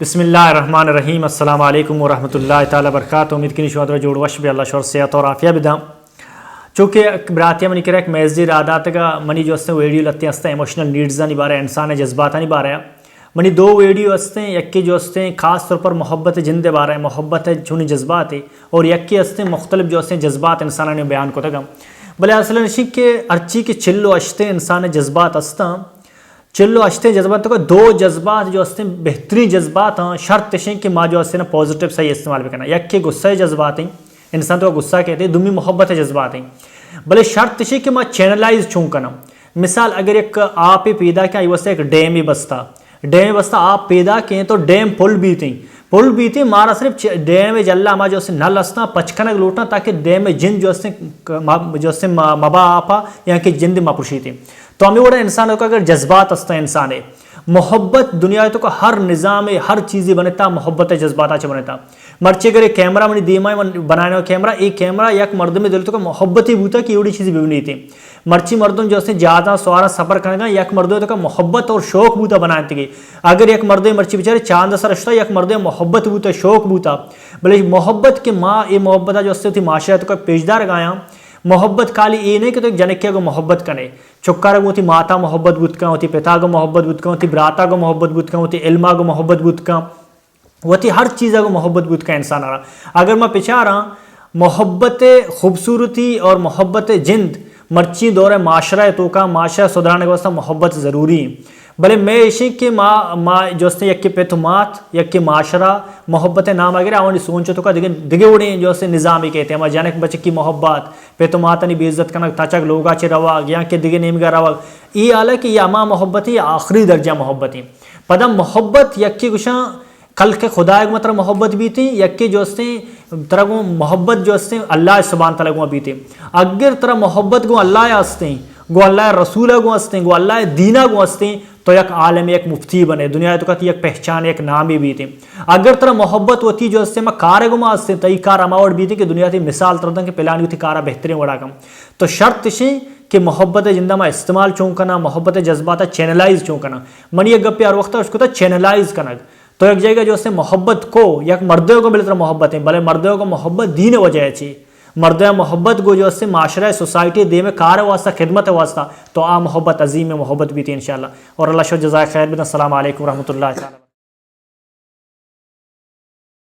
بسم اللہ الرحمن الرحیم السلام علیکم ورحمۃ اللہ تعالیٰ وبرکاتہ. امید کنی شوادر جوڑ وش بھی اللہ شور صحت اور عافیہ بدام. چونکہ براتیہ منی کرا ایک میزدیر عادات کا منی جو ہستے ویڈیو لتے ہستے ایموشنل نیڈز نہیں بارے انسان جذبات نہیں بارے منی دو ویڈیو ہستے یک کے جو ہستے خاص طور پر محبت جندے بارے محبت چونی جذبات ہے اور یک کے ہستے مختلف جو ہستے جذبات انسان نے بیان کو تگا بلے اصل نشی کے ارچی کے چلو اشتے انسان جذبات ہستا چلو اشتے جذبات تو دو جذبات جو ہستے بہترین جذبات ہیں شرط تشیں کہ ماں جو ہستے نا پازیٹیو صحیح استعمال بھی کرنا یک کے غصہ جذبات ہیں انسان تو غصہ کہتے ہیں دومی محبت جذبات ہیں بلے شرط تشیں کہ ماں چینلائز چون کرنا مثال اگر ایک آپ پیدا کیا یہ ایک ڈیم ہی بستا آپ پیدا کہیں تو ڈیم پل بھی تھی مارا صرف ڈیم جلہ ماں جو ہستے نل ہستا پچکنک لوٹنا تاکہ ڈیم جن جو ہستے مبا آپا یہاں کی جند ماں پوشی تھی تو ہمیں وڑا انسان کو اگر جذبات ہستا انسان ہے محبت دنیا تو کا ہر نظام ہر چیزی بنتا محبت جذبات آچے بنتا مرچے اگر ایک کیمرہ منی دیمائی بنانے کیمرہ ایک کیمرہ یک مرد میں دلتو کا محبت ہی بوتا کہ یہ چیزی بھی نہیں تھی مرچی مردوں جو ہستے جاتا سوارا سفر کرنے گا یک مردوں تو کا محبت اور شوق بوتا بنانے تھی اگر یک مردوں مرچی بیچارے چاند سر رشتہ یک مردوں محبت بوتا شوق بوتا بلے محبت کے ماں یہ محبت جو ہستے تھی معاشرہ تو کا پیشدار گایا محبت کالی یہ نہیں کہ تو ایک جنکیہ کو محبت کنے چکارہ کو ہوتی ماتا محبت بودکا ہوتی پتا کو محبت بودکا ہوتی براتا کو محبت بودکا ہوتی علمہ کو محبت بودکا ہوتی ہر چیزہ کو محبت بودکا انسان رہا اگر میں پچھا رہا محبت خوبصورتی اور محبت جند مرچی دور معاشرہ تو کا معاشرہ سدھرانے کے واسطہ محبت ضروری ہے بلے میں ایشی کہ ماں جو ہستے یک کے پیتمات یک کے معاشرہ محبت نام آگے آوانی سونچو تو کا دگے اڑیں جو ہستے نظامی کہتے ہیں ماں جانک بچے کی محبت پیتمات نہیں بے عزت کرنا تاچک لوگا چے روا گیا کہ دگے نیم گا روا یہ آلہ کہ یہ اما محبت ہے آخری درجہ محبت ہے پدا محبت یک کی گشاں خلق خدا ایک مطلب محبت بھی تھی یک کے جو ہستے طرح کو محبت جو ہستے اللہ سبحانہ تعالیٰ کو بھی تھی اگر طرح محبت کو اللہ ہستے گو اللہ رسول کو ہستے گو اللہ دینہ کو ہستے تو یک عالم ایک مفتی بنے دنیا تو کہتی یک پہچان ایک نامی بھی تھی اگر طرح محبت ہوتی جو ہستے میں کارے کو ماں ہستے تو یہ کار اماوٹ بھی تھی کہ دنیا تھی مثال طرح کہ پلانی تھی کارا بہترین وڑا کم تو شرط تشی کہ محبت جندہ میں استعمال چون کرنا محبت جذبات چینلائز چون کرنا منی ایک گپی ہر وقت اس کو تا چینلائز کرنا تو ایک جگہ جو ہستے محبت کو یک مردوں کو ملے طرح محبت ہیں بلے مردوں کو محبت دین وجہ چی مردہ محبت کو جو ہستے معاشرہ سوسائٹی دے میں کار واسطہ خدمت واسطہ تو محبت عظیم محبت بھی تھی انشاءاللہ اور اللہ شو جزائے خیر بدن السلام علیکم ورحمۃ اللہ تعالی.